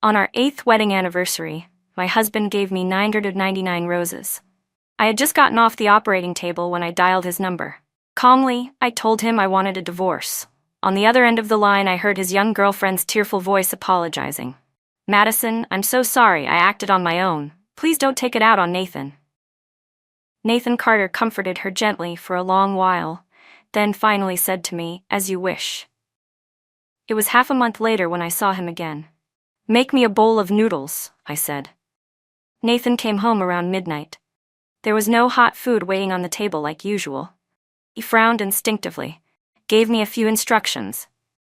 On our 8th wedding anniversary, my husband gave me 999 roses. I had just gotten off the operating table when I dialed his number. Calmly, I told him I wanted a divorce. On the other end of the line, I heard his young girlfriend's tearful voice apologizing. "Madison, I'm so sorry, I acted on my own. Please don't take it out on Nathan." Nathan Carter comforted her gently for a long while, then finally said to me, "As you wish." It was half a month later when I saw him again. "Make me a bowl of noodles," I said. Nathan came home around midnight. There was no hot food waiting on the table like usual. He frowned instinctively, gave me a few instructions,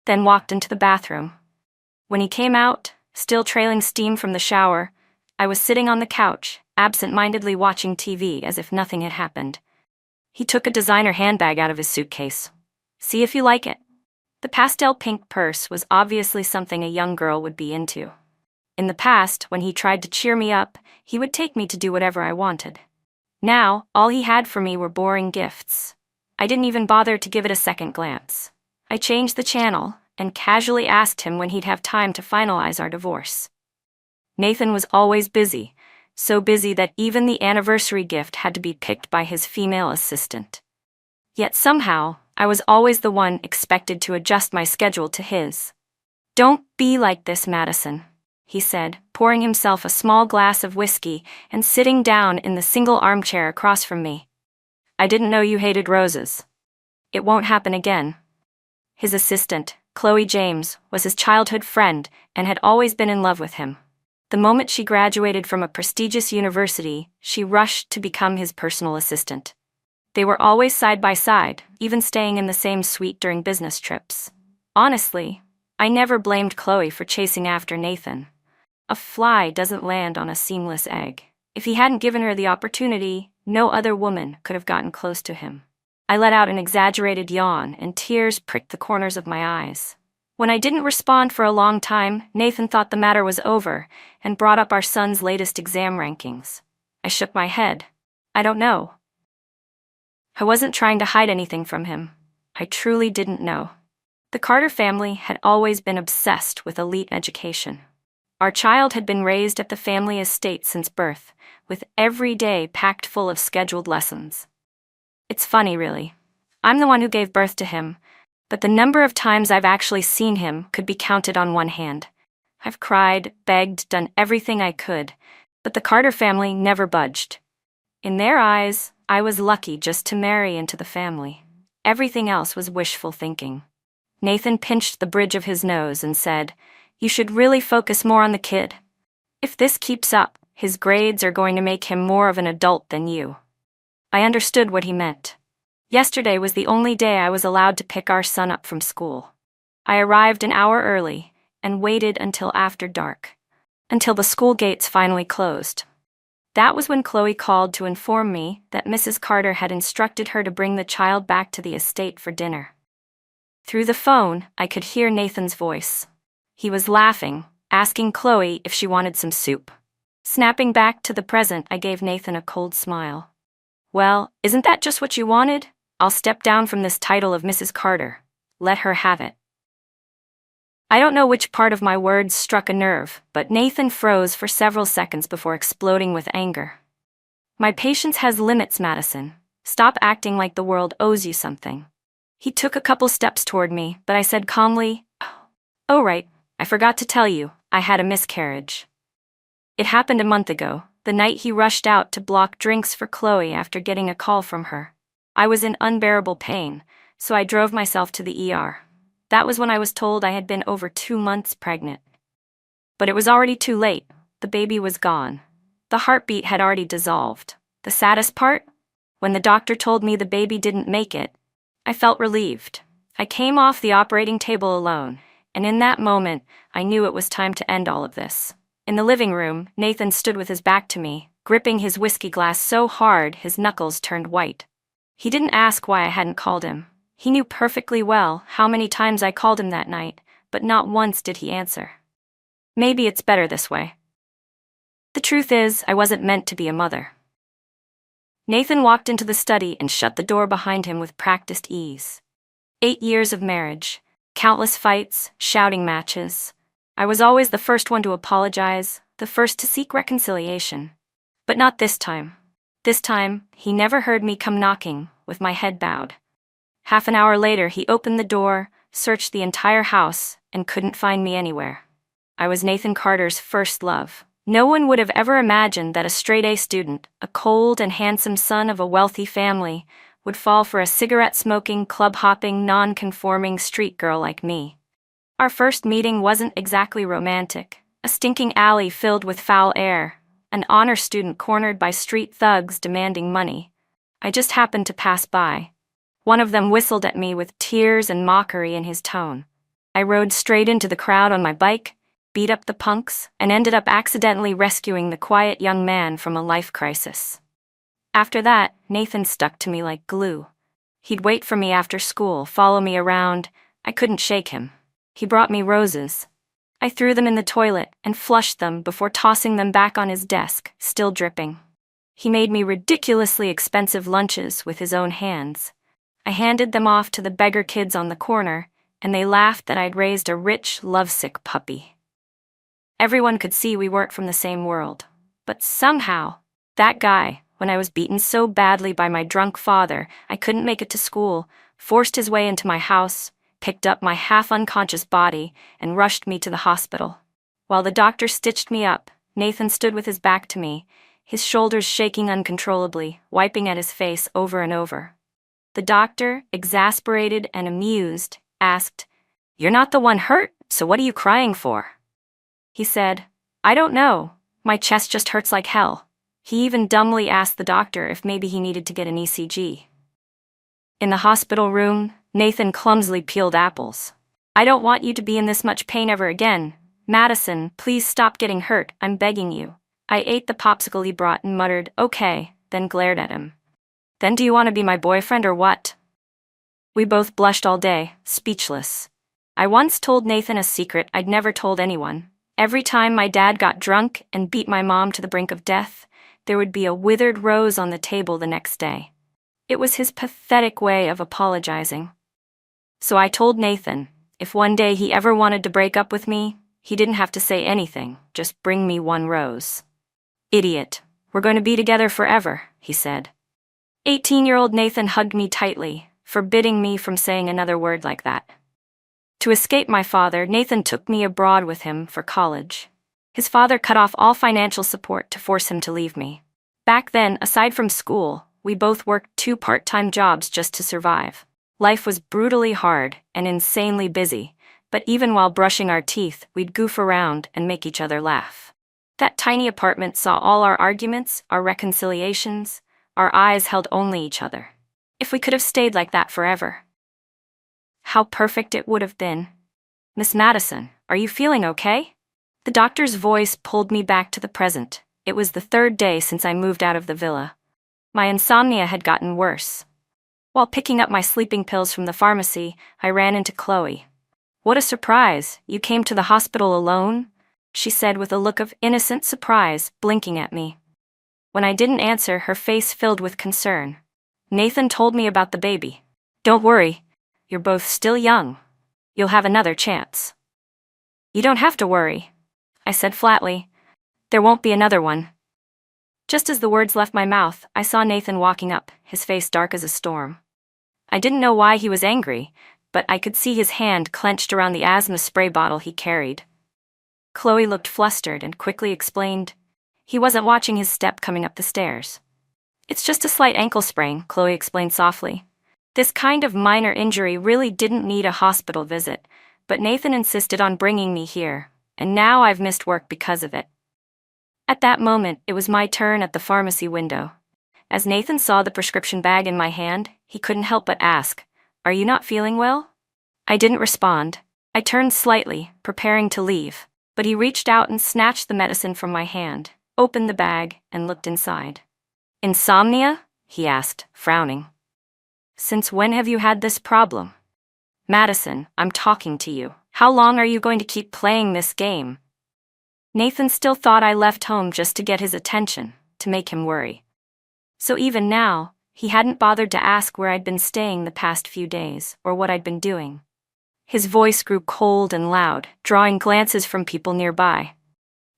then walked into the bathroom. When he came out, still trailing steam from the shower, I was sitting on the couch, absent-mindedly watching TV as if nothing had happened. He took a designer handbag out of his suitcase. "See if you like it." The pastel pink purse was obviously something a young girl would be into. In the past, when he tried to cheer me up, he would take me to do whatever I wanted. Now, all he had for me were boring gifts. I didn't even bother to give it a second glance. I changed the channel and casually asked him when he'd have time to finalize our divorce. Nathan was always busy, so busy that even the anniversary gift had to be picked by his female assistant. Yet somehow, I was always the one expected to adjust my schedule to his. "Don't be like this, Madison," he said, pouring himself a small glass of whiskey and sitting down in the single armchair across from me. "I didn't know you hated roses. It won't happen again." His assistant, Chloe James, was his childhood friend and had always been in love with him. The moment she graduated from a prestigious university, she rushed to become his personal assistant. They were always side by side, even staying in the same suite during business trips. Honestly, I never blamed Chloe for chasing after Nathan. A fly doesn't land on a seamless egg. If he hadn't given her the opportunity, no other woman could have gotten close to him. I let out an exaggerated yawn, and tears pricked the corners of my eyes. When I didn't respond for a long time, Nathan thought the matter was over and brought up our son's latest exam rankings. I shook my head. "I don't know." I wasn't trying to hide anything from him. I truly didn't know. The Carter family had always been obsessed with elite education. Our child had been raised at the family estate since birth, with every day packed full of scheduled lessons. It's funny, really. I'm the one who gave birth to him, but the number of times I've actually seen him could be counted on one hand. I've cried, begged, done everything I could, but the Carter family never budged. In their eyes, I was lucky just to marry into the family. Everything else was wishful thinking. Nathan pinched the bridge of his nose and said, "You should really focus more on the kid. If this keeps up, his grades are going to make him more of an adult than you." I understood what he meant. Yesterday was the only day I was allowed to pick our son up from school. I arrived an hour early and waited until after dark, until the school gates finally closed. That was when Chloe called to inform me that Mrs. Carter had instructed her to bring the child back to the estate for dinner. Through the phone, I could hear Nathan's voice. He was laughing, asking Chloe if she wanted some soup. Snapping back to the present, I gave Nathan a cold smile. "Well, isn't that just what you wanted? I'll step down from this title of Mrs. Carter. Let her have it." I don't know which part of my words struck a nerve, but Nathan froze for several seconds before exploding with anger. "My patience has limits, Madison. Stop acting like the world owes you something." He took a couple steps toward me, but I said calmly, "Oh right, I forgot to tell you, I had a miscarriage." It happened a month ago, the night he rushed out to block drinks for Chloe after getting a call from her. I was in unbearable pain, so I drove myself to the ER. That was when I was told I had been over 2 months pregnant. But it was already too late. The baby was gone. The heartbeat had already dissolved. The saddest part? When the doctor told me the baby didn't make it, I felt relieved. I came off the operating table alone, and in that moment, I knew it was time to end all of this. In the living room, Nathan stood with his back to me, gripping his whiskey glass so hard his knuckles turned white. He didn't ask why I hadn't called him. He knew perfectly well how many times I called him that night, but not once did he answer. Maybe it's better this way. The truth is, I wasn't meant to be a mother. Nathan walked into the study and shut the door behind him with practiced ease. 8 years of marriage, countless fights, shouting matches. I was always the first one to apologize, the first to seek reconciliation. But not this time. This time, he never heard me come knocking, with my head bowed. Half an hour later, he opened the door, searched the entire house, and couldn't find me anywhere. I was Nathan Carter's first love. No one would have ever imagined that a straight-A student, a cold and handsome son of a wealthy family, would fall for a cigarette-smoking, club-hopping, non-conforming street girl like me. Our first meeting wasn't exactly romantic. A stinking alley filled with foul air, an honor student cornered by street thugs demanding money. I just happened to pass by. One of them whistled at me with tears and mockery in his tone. I rode straight into the crowd on my bike, beat up the punks, and ended up accidentally rescuing the quiet young man from a life crisis. After that, Nathan stuck to me like glue. He'd wait for me after school, follow me around. I couldn't shake him. He brought me roses. I threw them in the toilet and flushed them before tossing them back on his desk, still dripping. He made me ridiculously expensive lunches with his own hands. I handed them off to the beggar kids on the corner, and they laughed that I'd raised a rich, lovesick puppy. Everyone could see we weren't from the same world. But somehow, that guy, when I was beaten so badly by my drunk father I couldn't make it to school, forced his way into my house, picked up my half-unconscious body, and rushed me to the hospital. While the doctor stitched me up, Nathan stood with his back to me, his shoulders shaking uncontrollably, wiping at his face over and over. The doctor, exasperated and amused, asked, "You're not the one hurt, so what are you crying for?" He said, "I don't know. My chest just hurts like hell." He even dumbly asked the doctor if maybe he needed to get an ECG. In the hospital room, Nathan clumsily peeled apples. "I don't want you to be in this much pain ever again. Madison, please stop getting hurt, I'm begging you." I ate the popsicle he brought and muttered, "Okay," then glared at him. "Then do you want to be my boyfriend or what?" We both blushed all day, speechless. I once told Nathan a secret I'd never told anyone. Every time my dad got drunk and beat my mom to the brink of death, there would be a withered rose on the table the next day. It was his pathetic way of apologizing. So I told Nathan, if one day he ever wanted to break up with me, he didn't have to say anything, just bring me one rose. "Idiot. We're going to be together forever," he said. 18-year-old Nathan hugged me tightly, forbidding me from saying another word like that. To escape my father, Nathan took me abroad with him for college. His father cut off all financial support to force him to leave me. Back then, aside from school, we both worked 2 part-time jobs just to survive. Life was brutally hard and insanely busy, but even while brushing our teeth, we'd goof around and make each other laugh. That tiny apartment saw all our arguments, our reconciliations. Our eyes held only each other. If we could have stayed like that forever. How perfect it would have been. "Miss Madison, are you feeling okay?" The doctor's voice pulled me back to the present. It was the 3rd day since I moved out of the villa. My insomnia had gotten worse. While picking up my sleeping pills from the pharmacy, I ran into Chloe. "What a surprise, you came to the hospital alone?" she said with a look of innocent surprise, blinking at me. When I didn't answer, her face filled with concern. "Nathan told me about the baby. Don't worry, you're both still young. You'll have another chance." "You don't have to worry," I said flatly. "There won't be another one." Just as the words left my mouth, I saw Nathan walking up, his face dark as a storm. I didn't know why he was angry, but I could see his hand clenched around the asthma spray bottle he carried. Chloe looked flustered and quickly explained, "He wasn't watching his step coming up the stairs." "It's just a slight ankle sprain," Chloe explained softly. This kind of minor injury really didn't need a hospital visit, but Nathan insisted on bringing me here, and now I've missed work because of it. At that moment, it was my turn at the pharmacy window. As Nathan saw the prescription bag in my hand, he couldn't help but ask, "Are you not feeling well?" I didn't respond. I turned slightly, preparing to leave, but he reached out and snatched the medicine from my hand, opened the bag, and looked inside. "Insomnia?" he asked, frowning. "Since when have you had this problem?" "Madison, I'm talking to you. How long are you going to keep playing this game?" Nathan still thought I left home just to get his attention, to make him worry. So even now, he hadn't bothered to ask where I'd been staying the past few days, or what I'd been doing. His voice grew cold and loud, drawing glances from people nearby.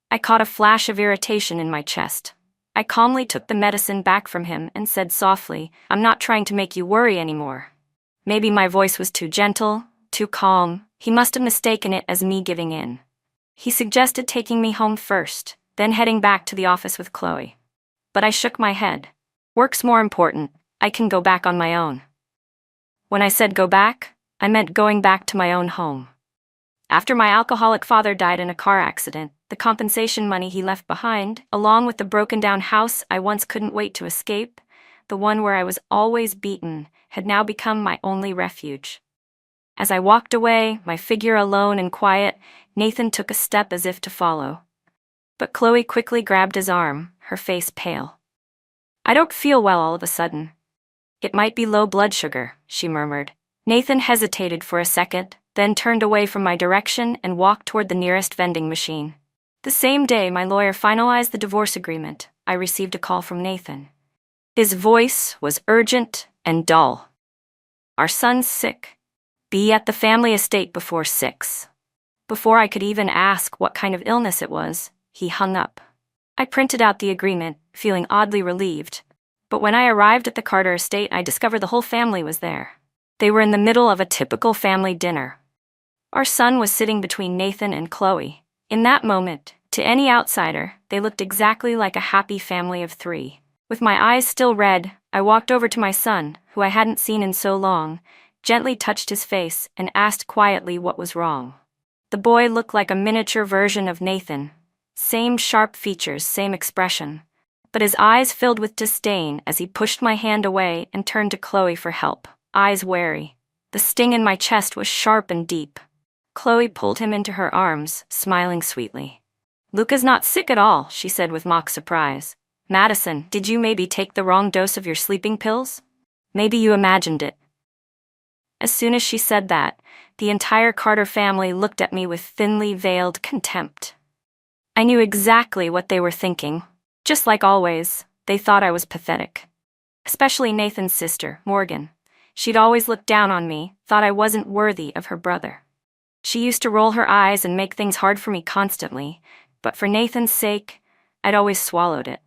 I caught a flash of irritation in my chest. I calmly took the medicine back from him and said softly, "I'm not trying to make you worry anymore." Maybe my voice was too gentle, too calm. He must have mistaken it as me giving in. He suggested taking me home first, then heading back to the office with Chloe. But I shook my head. Work's more important. I can go back on my own. When I said go back, I meant going back to my own home. After my alcoholic father died in a car accident, the compensation money he left behind, along with the broken-down house I once couldn't wait to escape, the one where I was always beaten, had now become my only refuge. As I walked away, my figure alone and quiet, Nathan took a step as if to follow. But Chloe quickly grabbed his arm, her face pale. "I don't feel well all of a sudden." "It might be low blood sugar," she murmured. Nathan hesitated for a second, then turned away from my direction and walked toward the nearest vending machine. The same day my lawyer finalized the divorce agreement, I received a call from Nathan. His voice was urgent and dull. "Our son's sick. Be at the family estate before 6. Before I could even ask what kind of illness it was, he hung up. I printed out the agreement, feeling oddly relieved. But when I arrived at the Carter estate, I discovered the whole family was there. They were in the middle of a typical family dinner. Our son was sitting between Nathan and Chloe. In that moment, to any outsider, they looked exactly like a happy family of 3. With my eyes still red, I walked over to my son, who I hadn't seen in so long, gently touched his face, and asked quietly what was wrong. The boy looked like a miniature version of Nathan. Same sharp features, same expression. But his eyes filled with disdain as he pushed my hand away and turned to Chloe for help, eyes wary. The sting in my chest was sharp and deep. Chloe pulled him into her arms, smiling sweetly. "Luca's not sick at all," she said with mock surprise. "Madison, did you maybe take the wrong dose of your sleeping pills? Maybe you imagined it." As soon as she said that, the entire Carter family looked at me with thinly veiled contempt. I knew exactly what they were thinking. Just like always, they thought I was pathetic. Especially Nathan's sister, Morgan. She'd always looked down on me, thought I wasn't worthy of her brother. She used to roll her eyes and make things hard for me constantly, but for Nathan's sake, I'd always swallowed it.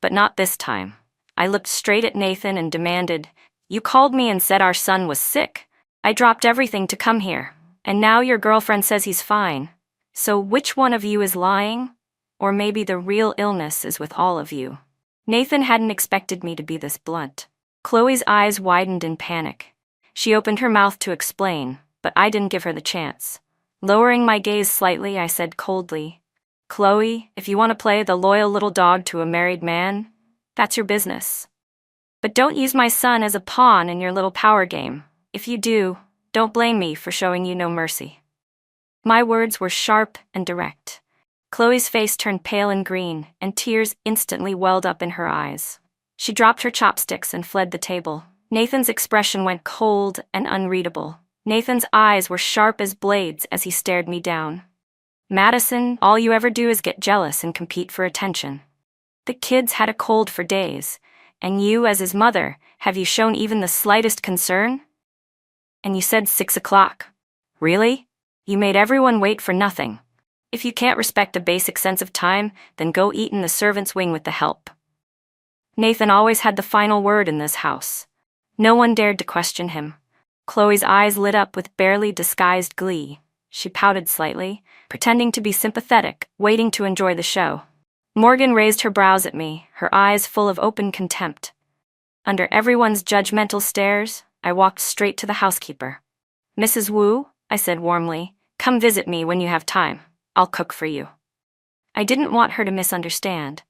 But not this time. I looked straight at Nathan and demanded, "You called me and said our son was sick. I dropped everything to come here, and now your girlfriend says he's fine. So which one of you is lying? Or maybe the real illness is with all of you." Nathan hadn't expected me to be this blunt. Chloe's eyes widened in panic. She opened her mouth to explain, but I didn't give her the chance. Lowering my gaze slightly, I said coldly, "Chloe, if you want to play the loyal little dog to a married man, that's your business. But don't use my son as a pawn in your little power game. If you do, don't blame me for showing you no mercy." My words were sharp and direct. Chloe's face turned pale and green, and tears instantly welled up in her eyes. She dropped her chopsticks and fled the table. Nathan's expression went cold and unreadable. Nathan's eyes were sharp as blades as he stared me down. "Madison, all you ever do is get jealous and compete for attention. The kid's had a cold for days, and you, as his mother, have you shown even the slightest concern? And you said 6 o'clock. Really? You made everyone wait for nothing. If you can't respect a basic sense of time, then go eat in the servants' wing with the help." Nathan always had the final word in this house. No one dared to question him. Chloe's eyes lit up with barely disguised glee. She pouted slightly, pretending to be sympathetic, waiting to enjoy the show. Morgan raised her brows at me, her eyes full of open contempt. Under everyone's judgmental stares, I walked straight to the housekeeper. "Mrs. Wu," I said warmly, "come visit me when you have time. I'll cook for you." I didn't want her to misunderstand.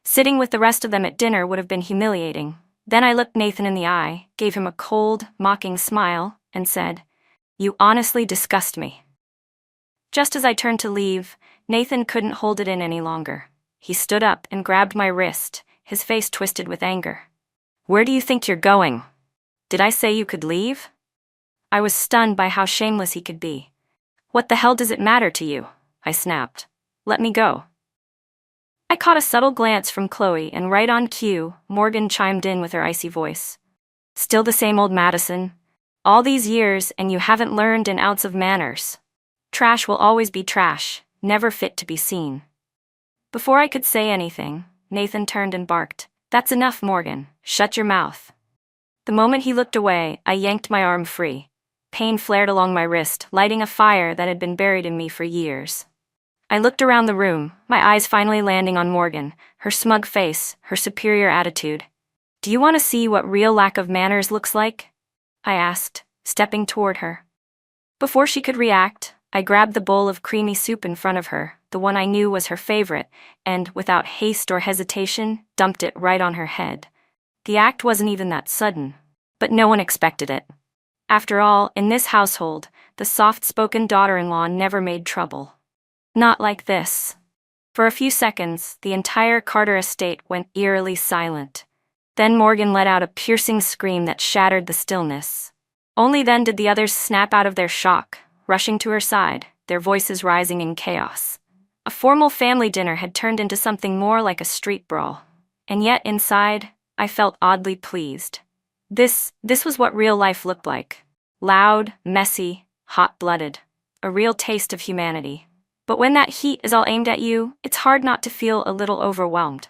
Sitting with the rest of them at dinner would have been humiliating. Then I looked Nathan in the eye, gave him a cold, mocking smile, and said, "You honestly disgust me." Just as I turned to leave, Nathan couldn't hold it in any longer. He stood up and grabbed my wrist, his face twisted with anger. "Where do you think you're going? Did I say you could leave?" I was stunned by how shameless he could be. "What the hell does it matter to you?" I snapped. "Let me go." I caught a subtle glance from Chloe, and right on cue, Morgan chimed in with her icy voice. "Still the same old Madison. All these years and you haven't learned an ounce of manners. Trash will always be trash, never fit to be seen. Before I could say anything, Nathan turned and barked, "That's enough, Morgan. Shut your mouth." The moment he looked away, I yanked my arm free. Pain flared along my wrist, lighting a fire that had been buried in me for years. I looked around the room, my eyes finally landing on Morgan, her smug face, her superior attitude. "Do you want to see what real lack of manners looks like?" I asked, stepping toward her. Before she could react, I grabbed the bowl of creamy soup in front of her, the one I knew was her favorite, and, without haste or hesitation, dumped it right on her head. The act wasn't even that sudden, but no one expected it. After all, in this household, the soft-spoken daughter-in-law never made trouble. Not like this. For a few seconds, the entire Carter estate went eerily silent. Then Morgan let out a piercing scream that shattered the stillness. Only then did the others snap out of their shock, rushing to her side, their voices rising in chaos. A formal family dinner had turned into something more like a street brawl. And yet, inside, I felt oddly pleased. This was what real life looked like. Loud, messy, hot-blooded. A real taste of humanity. But when that heat is all aimed at you, it's hard not to feel a little overwhelmed.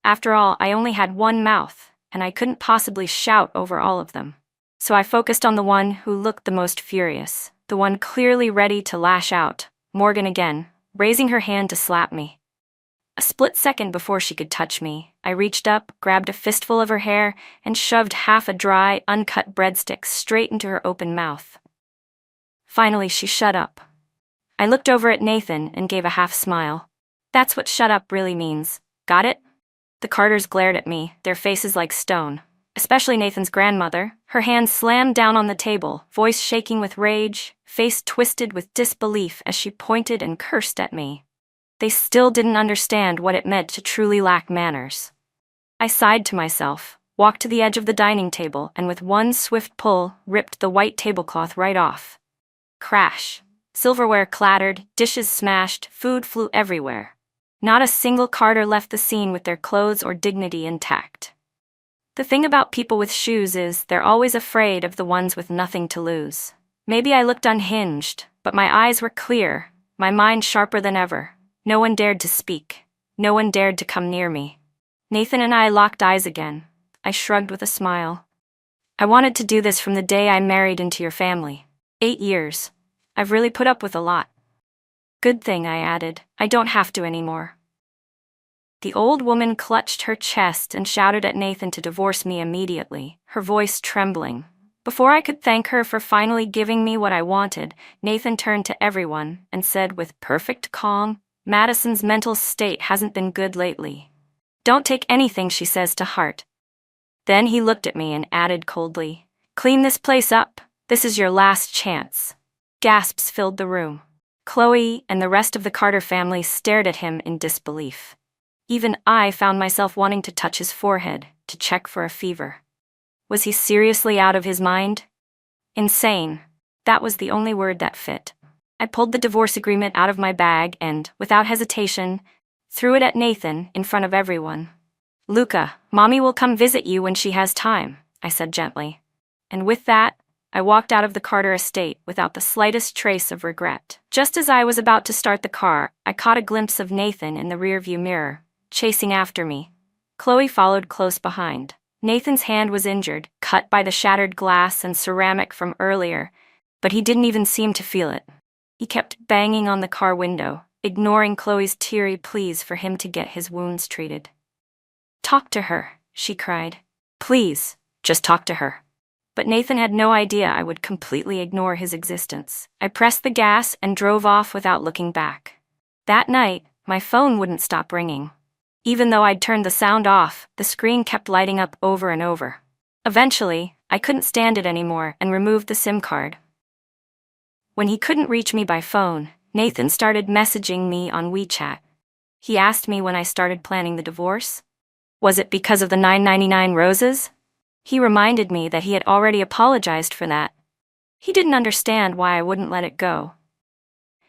After all, I only had one mouth, and I couldn't possibly shout over all of them. So I focused on the one who looked the most furious, the one clearly ready to lash out, Morgan again, raising her hand to slap me. A split second before she could touch me, I reached up, grabbed a fistful of her hair, and shoved half a dry, uncut breadstick straight into her open mouth. Finally, she shut up. I looked over at Nathan and gave a half smile. That's what shut up really means. Got it? The Carters glared at me, their faces like stone. Especially Nathan's grandmother, her hands slammed down on the table, voice shaking with rage, face twisted with disbelief as she pointed and cursed at me. They still didn't understand what it meant to truly lack manners. I sighed to myself, walked to the edge of the dining table, and with one swift pull, ripped the white tablecloth right off. Crash. Silverware clattered, dishes smashed, food flew everywhere. Not a single Carter left the scene with their clothes or dignity intact. The thing about people with shoes is they're always afraid of the ones with nothing to lose. Maybe I looked unhinged, but my eyes were clear, my mind sharper than ever. No one dared to speak. No one dared to come near me. Nathan and I locked eyes again. I shrugged with a smile. I wanted to do this from the day I married into your family. 8 years. I've really put up with a lot. Good thing, I added, I don't have to anymore. The old woman clutched her chest and shouted at Nathan to divorce me immediately, her voice trembling. Before I could thank her for finally giving me what I wanted, Nathan turned to everyone and said with perfect calm, "Madison's mental state hasn't been good lately. Don't take anything she says to heart." Then he looked at me and added coldly, "Clean this place up. This is your last chance." Gasps filled the room. Chloe and the rest of the Carter family stared at him in disbelief. Even I found myself wanting to touch his forehead, to check for a fever. Was he seriously out of his mind? Insane. That was the only word that fit. I pulled the divorce agreement out of my bag and, without hesitation, threw it at Nathan in front of everyone. "Luca, Mommy will come visit you when she has time," I said gently. And with that, I walked out of the Carter estate without the slightest trace of regret. Just as I was about to start the car, I caught a glimpse of Nathan in the rearview mirror, chasing after me. Chloe followed close behind. Nathan's hand was injured, cut by the shattered glass and ceramic from earlier, but he didn't even seem to feel it. He kept banging on the car window, ignoring Chloe's teary pleas for him to get his wounds treated. "Talk to her," she cried. "Please, just talk to her." But Nathan had no idea I would completely ignore his existence. I pressed the gas and drove off without looking back. That night, my phone wouldn't stop ringing. Even though I'd turned the sound off, the screen kept lighting up over and over. Eventually, I couldn't stand it anymore and removed the SIM card. When he couldn't reach me by phone, Nathan started messaging me on WeChat. He asked me when I started planning the divorce. Was it because of the $9.99 roses? He reminded me that he had already apologized for that. He didn't understand why I wouldn't let it go.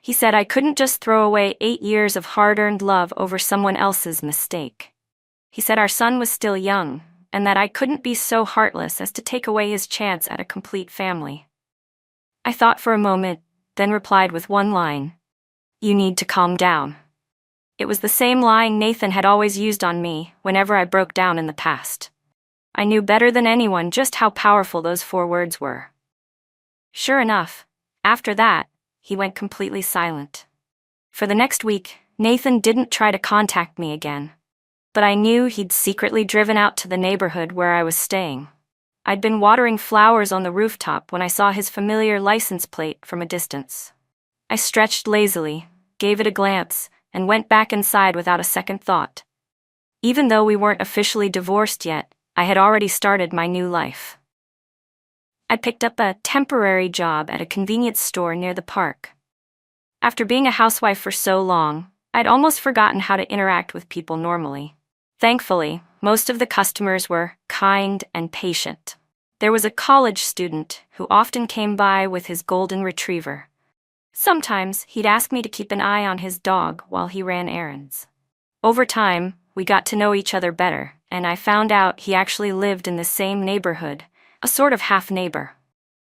He said I couldn't just throw away 8 years of hard-earned love over someone else's mistake. He said our son was still young, and that I couldn't be so heartless as to take away his chance at a complete family. I thought for a moment, then replied with one line. You need to calm down. It was the same line Nathan had always used on me whenever I broke down in the past. I knew better than anyone just how powerful those 4 words were. Sure enough, after that, he went completely silent. For the next week, Nathan didn't try to contact me again. But I knew he'd secretly driven out to the neighborhood where I was staying. I'd been watering flowers on the rooftop when I saw his familiar license plate from a distance. I stretched lazily, gave it a glance, and went back inside without a second thought. Even though we weren't officially divorced yet, I had already started my new life. I picked up a temporary job at a convenience store near the park. After being a housewife for so long, I'd almost forgotten how to interact with people normally. Thankfully, most of the customers were kind and patient. There was a college student who often came by with his golden retriever. Sometimes he'd ask me to keep an eye on his dog while he ran errands. Over time, we got to know each other better, and I found out he actually lived in the same neighborhood, a sort of half-neighbor.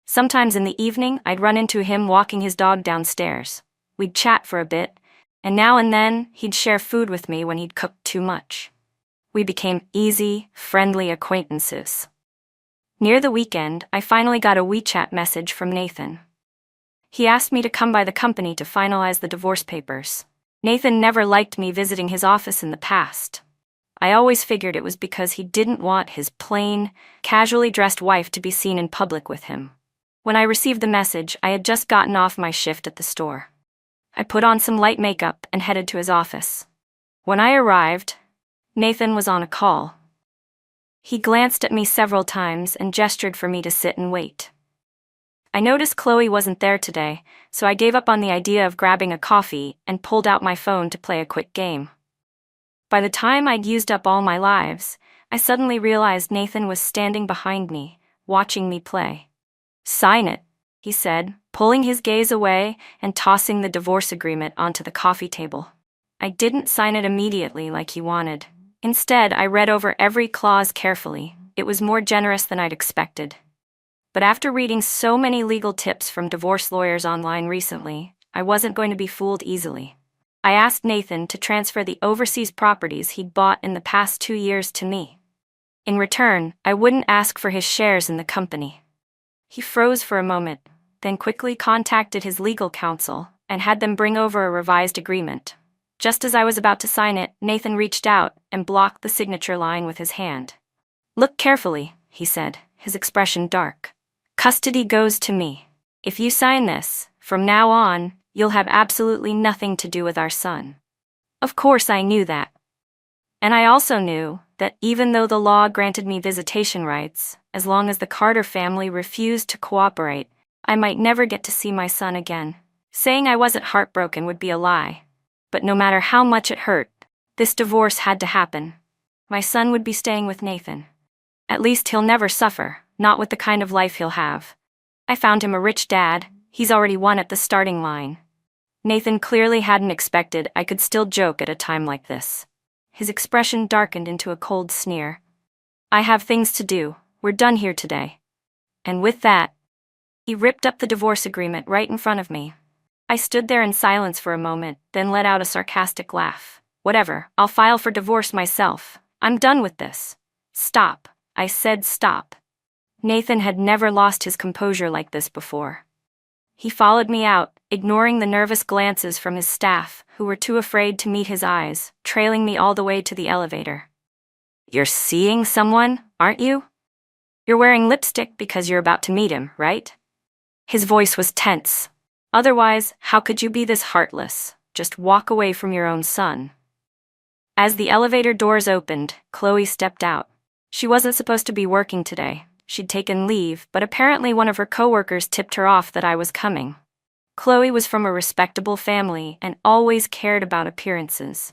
Sometimes in the evening, I'd run into him walking his dog downstairs. We'd chat for a bit, and now and then he'd share food with me when he'd cooked too much. We became easy, friendly acquaintances. Near the weekend, I finally got a WeChat message from Nathan. He asked me to come by the company to finalize the divorce papers. Nathan never liked me visiting his office in the past. I always figured it was because he didn't want his plain, casually dressed wife to be seen in public with him. When I received the message, I had just gotten off my shift at the store. I put on some light makeup and headed to his office. When I arrived, Nathan was on a call. He glanced at me several times and gestured for me to sit and wait. I noticed Chloe wasn't there today, so I gave up on the idea of grabbing a coffee and pulled out my phone to play a quick game. By the time I'd used up all my lives, I suddenly realized Nathan was standing behind me, watching me play. Sign it, he said, pulling his gaze away and tossing the divorce agreement onto the coffee table. I didn't sign it immediately like he wanted. Instead, I read over every clause carefully. It was more generous than I'd expected. But after reading so many legal tips from divorce lawyers online recently, I wasn't going to be fooled easily. I asked Nathan to transfer the overseas properties he'd bought in the past 2 years to me. In return, I wouldn't ask for his shares in the company. He froze for a moment, then quickly contacted his legal counsel and had them bring over a revised agreement. Just as I was about to sign it, Nathan reached out and blocked the signature line with his hand. Look carefully, he said, his expression dark. Custody goes to me. If you sign this, from now on, you'll have absolutely nothing to do with our son. Of course I knew that. And I also knew that even though the law granted me visitation rights, as long as the Carter family refused to cooperate, I might never get to see my son again. Saying I wasn't heartbroken would be a lie. But no matter how much it hurt, this divorce had to happen. My son would be staying with Nathan. At least he'll never suffer, not with the kind of life he'll have. I found him a rich dad. He's already won at the starting line. Nathan clearly hadn't expected I could still joke at a time like this. His expression darkened into a cold sneer. I have things to do. We're done here today. And with that, he ripped up the divorce agreement right in front of me. I stood there in silence for a moment, then let out a sarcastic laugh. Whatever, I'll file for divorce myself. I'm done with this. Stop. I said stop. Nathan had never lost his composure like this before. He followed me out, ignoring the nervous glances from his staff, who were too afraid to meet his eyes, trailing me all the way to the elevator. You're seeing someone, aren't you? You're wearing lipstick because you're about to meet him, right? His voice was tense. Otherwise, how could you be this heartless? Just walk away from your own son. As the elevator doors opened, Chloe stepped out. She wasn't supposed to be working today. She'd taken leave, but apparently one of her coworkers tipped her off that I was coming. Chloe was from a respectable family and always cared about appearances.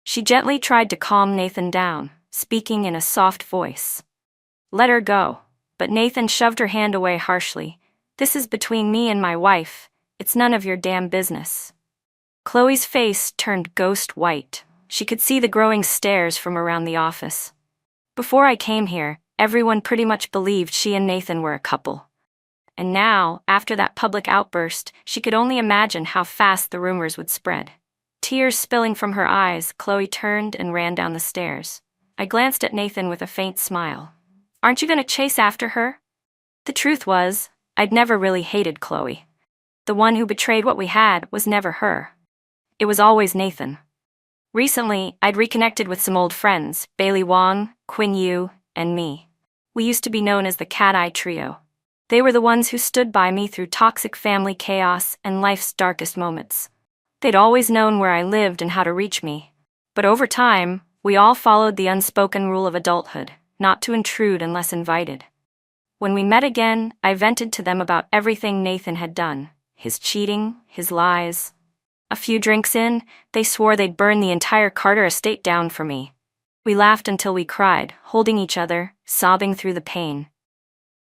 She gently tried to calm Nathan down, speaking in a soft voice. Let her go. But Nathan shoved her hand away harshly. This is between me and my wife. It's none of your damn business. Chloe's face turned ghost white. She could see the growing stares from around the office. Before I came here, everyone pretty much believed she and Nathan were a couple. And now, after that public outburst, she could only imagine how fast the rumors would spread. Tears spilling from her eyes, Chloe turned and ran down the stairs. I glanced at Nathan with a faint smile. "Aren't you going to chase after her?" The truth was, I'd never really hated Chloe. The one who betrayed what we had was never her. It was always Nathan. Recently, I'd reconnected with some old friends, Bailey Wong, Quinn Yu, and me. We used to be known as the Cat Eye Trio. They were the ones who stood by me through toxic family chaos and life's darkest moments. They'd always known where I lived and how to reach me. But over time, we all followed the unspoken rule of adulthood, not to intrude unless invited. When we met again, I vented to them about everything Nathan had done, his cheating, his lies. A few drinks in, they swore they'd burn the entire Carter estate down for me. We laughed until we cried, holding each other, sobbing through the pain.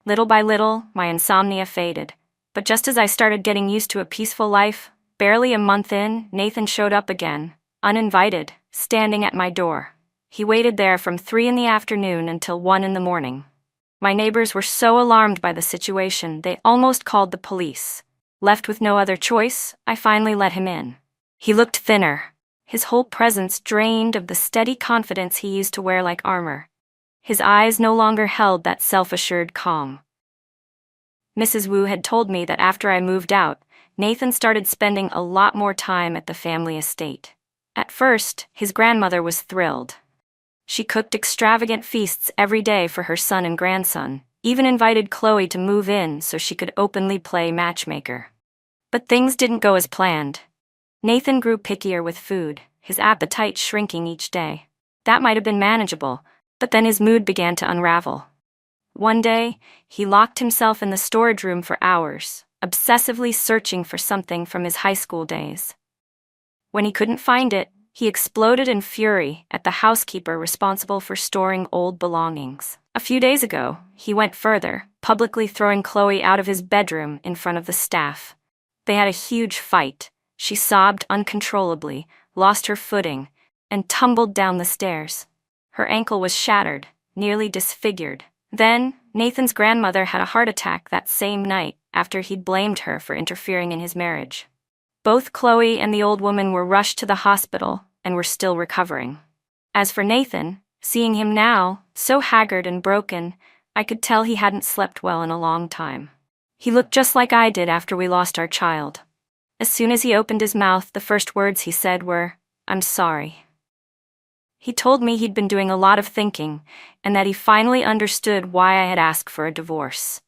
Little by little, my insomnia faded. But just as I started getting used to a peaceful life, barely a month in, Nathan showed up again, uninvited, standing at my door. He waited there from 3 in the afternoon until 1 in the morning. My neighbors were so alarmed by the situation, they almost called the police. Left with no other choice, I finally let him in. He looked thinner, his whole presence drained of the steady confidence he used to wear like armor. His eyes no longer held that self-assured calm. Mrs. Wu had told me that after I moved out, Nathan started spending a lot more time at the family estate. At first, his grandmother was thrilled. She cooked extravagant feasts every day for her son and grandson, even invited Chloe to move in so she could openly play matchmaker. But things didn't go as planned. Nathan grew pickier with food, his appetite shrinking each day. That might have been manageable, but then his mood began to unravel. One day, he locked himself in the storage room for hours, obsessively searching for something from his high school days. When he couldn't find it, he exploded in fury at the housekeeper responsible for storing old belongings. A few days ago, he went further, publicly throwing Chloe out of his bedroom in front of the staff. They had a huge fight. She sobbed uncontrollably, lost her footing, and tumbled down the stairs. Her ankle was shattered, nearly disfigured. Then, Nathan's grandmother had a heart attack that same night after he'd blamed her for interfering in his marriage. Both Chloe and the old woman were rushed to the hospital and were still recovering. As for Nathan, seeing him now, so haggard and broken, I could tell he hadn't slept well in a long time. He looked just like I did after we lost our child. As soon as he opened his mouth, the first words he said were, "I'm sorry." He told me he'd been doing a lot of thinking, and that he finally understood why I had asked for a divorce.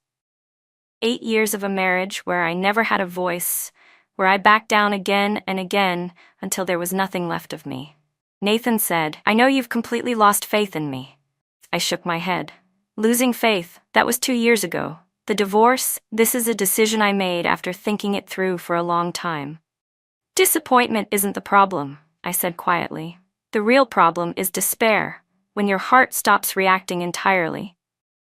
8 years of a marriage where I never had a voice, where I backed down again and again until there was nothing left of me. Nathan said, "I know you've completely lost faith in me." I shook my head. Losing faith, that was 2 years ago. The divorce, this is a decision I made after thinking it through for a long time. Disappointment isn't the problem, I said quietly. The real problem is despair, when your heart stops reacting entirely.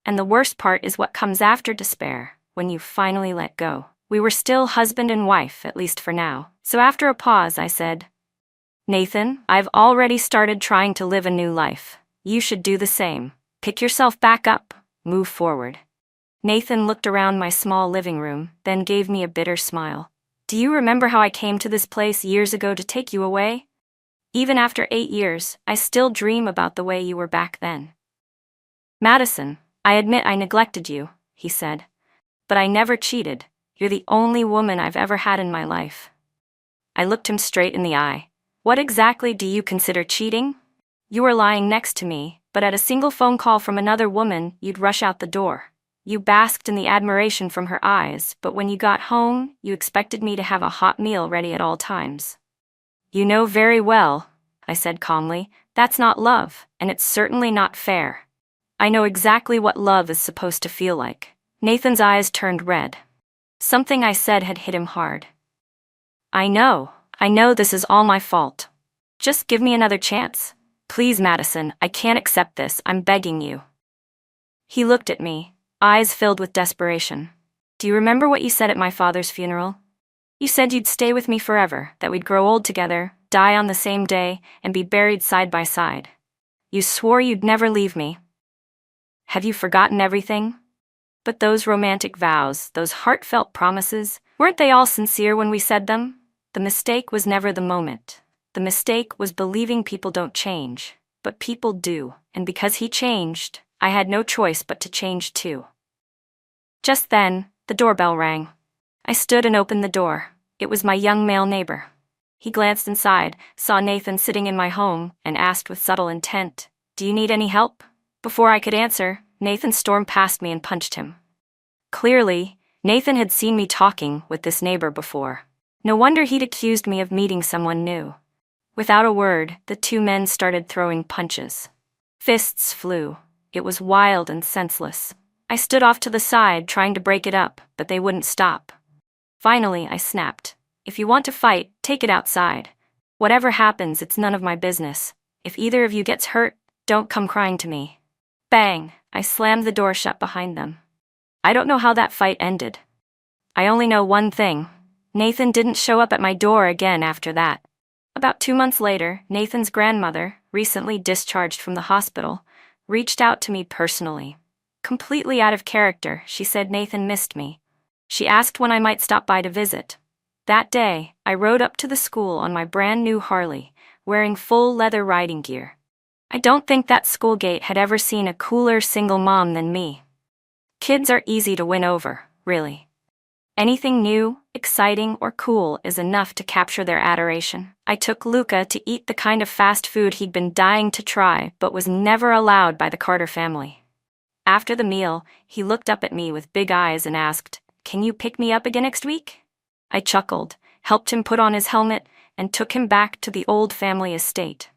And the worst part is what comes after despair, when you finally let go. We were still husband and wife, at least for now. So after a pause, I said, "Nathan, I've already started trying to live a new life. You should do the same. Pick yourself back up, move forward." Nathan looked around my small living room, then gave me a bitter smile. "Do you remember how I came to this place years ago to take you away? Even after 8 years, I still dream about the way you were back then." "Madison, I admit I neglected you," he said. "But I never cheated. You're the only woman I've ever had in my life." I looked him straight in the eye. "What exactly do you consider cheating? You were lying next to me, but at a single phone call from another woman, you'd rush out the door. You basked in the admiration from her eyes, but when you got home, you expected me to have a hot meal ready at all times." "You know very well," I said calmly, "that's not love, and it's certainly not fair. I know exactly what love is supposed to feel like." Nathan's eyes turned red. Something I said had hit him hard. I know this is all my fault. Just give me another chance. Please, Madison, I can't accept this, I'm begging you." He looked at me, eyes filled with desperation. "Do you remember what you said at my father's funeral? You said you'd stay with me forever, that we'd grow old together, die on the same day, and be buried side by side. You swore you'd never leave me. Have you forgotten everything?" But those romantic vows, those heartfelt promises, weren't they all sincere when we said them? The mistake was never the moment. The mistake was believing people don't change. But people do, and because he changed, I had no choice but to change too. Just then, the doorbell rang. I stood and opened the door. It was my young male neighbor. He glanced inside, saw Nathan sitting in my home, and asked with subtle intent, "Do you need any help?" Before I could answer, Nathan stormed past me and punched him. Clearly, Nathan had seen me talking with this neighbor before. No wonder he'd accused me of meeting someone new. Without a word, the two men started throwing punches. Fists flew. It was wild and senseless. I stood off to the side, trying to break it up, but they wouldn't stop. Finally, I snapped. "If you want to fight, take it outside. Whatever happens, it's none of my business. If either of you gets hurt, don't come crying to me." Bang! I slammed the door shut behind them. I don't know how that fight ended. I only know one thing. Nathan didn't show up at my door again after that. About 2 months later, Nathan's grandmother, recently discharged from the hospital, reached out to me personally. Completely out of character, she said Nathan missed me. She asked when I might stop by to visit. That day, I rode up to the school on my brand new Harley, wearing full leather riding gear. I don't think that school gate had ever seen a cooler single mom than me. Kids are easy to win over, really. Anything new, exciting, or cool is enough to capture their adoration. I took Luca to eat the kind of fast food he'd been dying to try but was never allowed by the Carter family. After the meal, he looked up at me with big eyes and asked, "Can you pick me up again next week?" I chuckled, helped him put on his helmet, and took him back to the old family estate.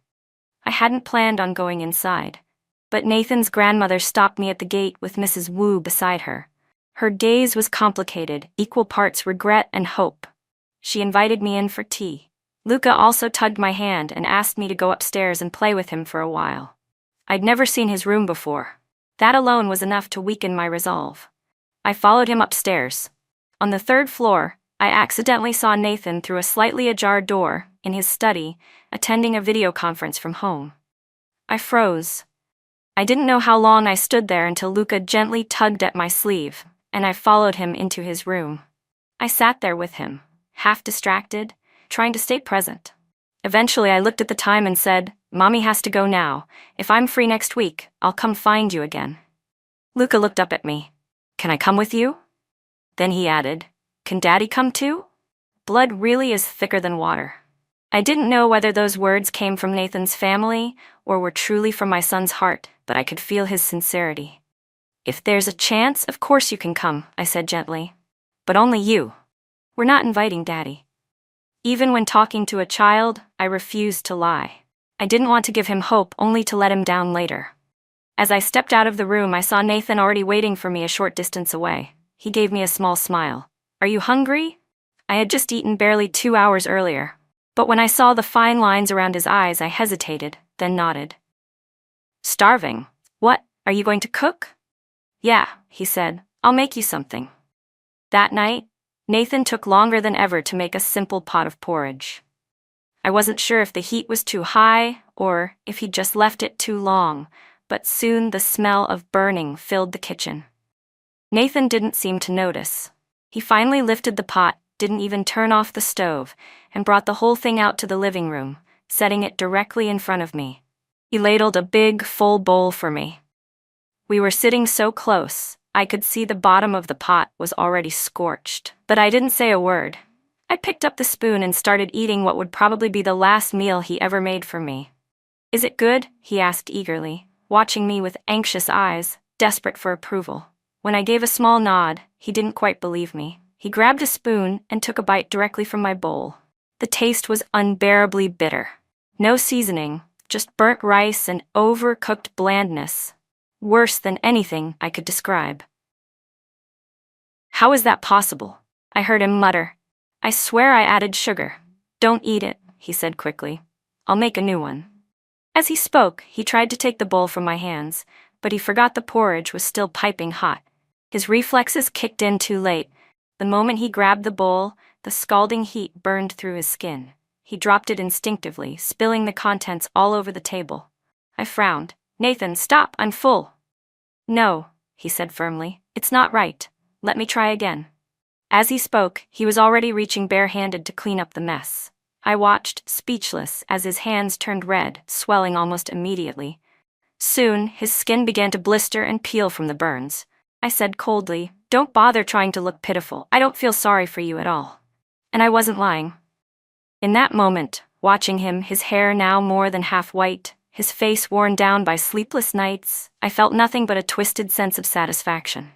I hadn't planned on going inside, but Nathan's grandmother stopped me at the gate with Mrs. Wu beside her. Her gaze was complicated, equal parts regret and hope. She invited me in for tea. Luca also tugged my hand and asked me to go upstairs and play with him for a while. I'd never seen his room before. That alone was enough to weaken my resolve. I followed him upstairs. On the 3rd floor, I accidentally saw Nathan through a slightly ajar door, in his study, attending a video conference from home. I froze. I didn't know how long I stood there until Luca gently tugged at my sleeve, and I followed him into his room. I sat there with him, half distracted, trying to stay present. Eventually, I looked at the time and said, "Mommy has to go now. If I'm free next week, I'll come find you again." Luca looked up at me. "Can I come with you?" Then he added, "Can Daddy come too?" Blood really is thicker than water. I didn't know whether those words came from Nathan's family or were truly from my son's heart, but I could feel his sincerity. "If there's a chance, of course you can come," I said gently. "But only you. We're not inviting Daddy." Even when talking to a child, I refused to lie. I didn't want to give him hope only to let him down later. As I stepped out of the room, I saw Nathan already waiting for me a short distance away. He gave me a small smile. "Are you hungry?" I had just eaten barely 2 hours earlier. But when I saw the fine lines around his eyes, I hesitated, then nodded. "Starving? What, are you going to cook?" "Yeah," he said. "I'll make you something." That night, Nathan took longer than ever to make a simple pot of porridge. I wasn't sure if the heat was too high or if he'd just left it too long, but soon the smell of burning filled the kitchen. Nathan didn't seem to notice. He finally lifted the pot, didn't even turn off the stove, and brought the whole thing out to the living room, setting it directly in front of me. He ladled a big, full bowl for me. We were sitting so close, I could see the bottom of the pot was already scorched, but I didn't say a word. I picked up the spoon and started eating what would probably be the last meal he ever made for me. "Is it good?" he asked eagerly, watching me with anxious eyes, desperate for approval. When I gave a small nod, he didn't quite believe me. He grabbed a spoon and took a bite directly from my bowl. The taste was unbearably bitter. No seasoning, just burnt rice and overcooked blandness. Worse than anything I could describe. "How is that possible?" I heard him mutter. "I swear I added sugar." "Don't eat it," he said quickly. "I'll make a new one." As he spoke, he tried to take the bowl from my hands, but he forgot the porridge was still piping hot. His reflexes kicked in too late. The moment he grabbed the bowl, the scalding heat burned through his skin. He dropped it instinctively, spilling the contents all over the table. I frowned. "Nathan, stop, I'm full." "No," he said firmly. It's not right. Let me try again. As he spoke, he was already reaching barehanded to clean up the mess. I watched, speechless, as his hands turned red, swelling almost immediately. Soon, his skin began to blister and peel from the burns. I said coldly, "Don't bother trying to look pitiful. I don't feel sorry for you at all." And I wasn't lying. In that moment, watching him, his hair now more than half white, his face worn down by sleepless nights, I felt nothing but a twisted sense of satisfaction.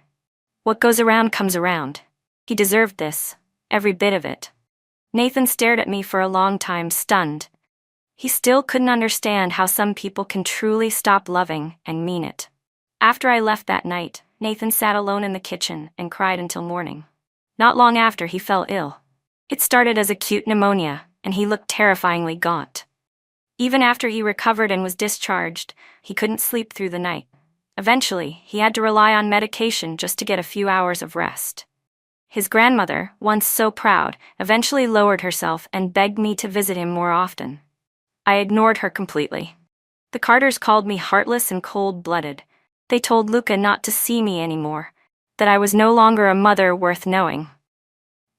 What goes around comes around. He deserved this, every bit of it. Nathan stared at me for a long time, stunned. He still couldn't understand how some people can truly stop loving and mean it. After I left that night, Nathan sat alone in the kitchen and cried until morning. Not long after, he fell ill. It started as acute pneumonia, and he looked terrifyingly gaunt. Even after he recovered and was discharged, he couldn't sleep through the night. Eventually, he had to rely on medication just to get a few hours of rest. His grandmother, once so proud, eventually lowered herself and begged me to visit him more often. I ignored her completely. The Carters called me heartless and cold-blooded. They told Luca not to see me anymore, that I was no longer a mother worth knowing.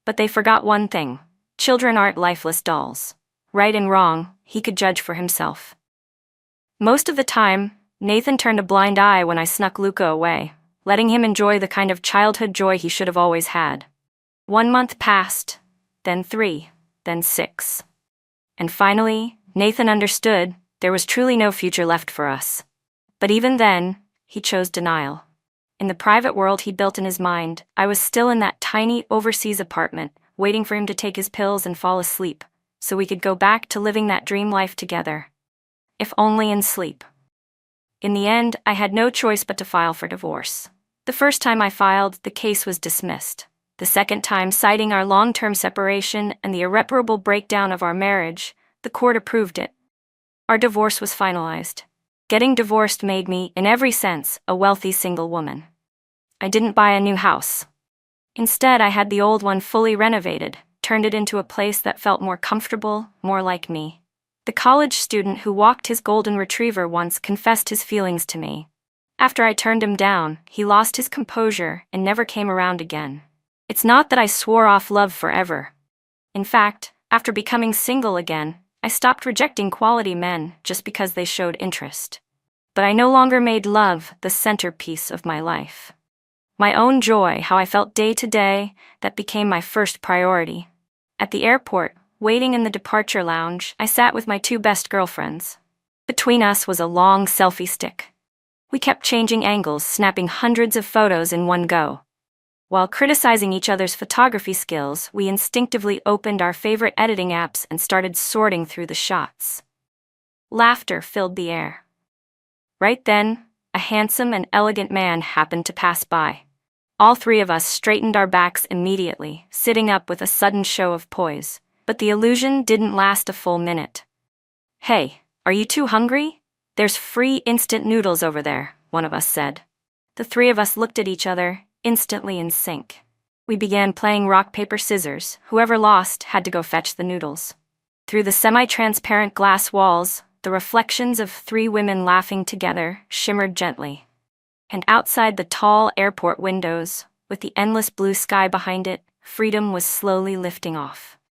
But they forgot one thing: children aren't lifeless dolls. Right and wrong, he could judge for himself. Most of the time, Nathan turned a blind eye when I snuck Luca away, letting him enjoy the kind of childhood joy he should have always had. 1 month passed, then 3, then 6. And finally, Nathan understood there was truly no future left for us. But even then, he chose denial. In the private world he built in his mind, I was still in that tiny overseas apartment, waiting for him to take his pills and fall asleep, so we could go back to living that dream life together. If only in sleep. In the end, I had no choice but to file for divorce. The first time I filed, the case was dismissed. The second time, citing our long-term separation and the irreparable breakdown of our marriage, the court approved it. Our divorce was finalized. Getting divorced made me, in every sense, a wealthy single woman. I didn't buy a new house. Instead, I had the old one fully renovated, turned it into a place that felt more comfortable, more like me. The college student who walked his golden retriever once confessed his feelings to me. After I turned him down, he lost his composure and never came around again. It's not that I swore off love forever. In fact, after becoming single again, I stopped rejecting quality men just because they showed interest. But I no longer made love the centerpiece of my life. My own joy, how I felt day to day, that became my first priority. At the airport, waiting in the departure lounge, I sat with my 2 best girlfriends. Between us was a long selfie stick. We kept changing angles, snapping hundreds of photos in one go. While criticizing each other's photography skills, we instinctively opened our favorite editing apps and started sorting through the shots. Laughter filled the air. Right then, a handsome and elegant man happened to pass by. All 3 of us straightened our backs immediately, sitting up with a sudden show of poise. But the illusion didn't last a full minute. "Hey, are you 2 hungry? There's free instant noodles over there," one of us said. The 3 of us looked at each other, instantly in sync. We began playing rock, paper, scissors. Whoever lost had to go fetch the noodles. Through the semi-transparent glass walls, the reflections of 3 women laughing together shimmered gently. And outside the tall airport windows, with the endless blue sky behind it, freedom was slowly lifting off.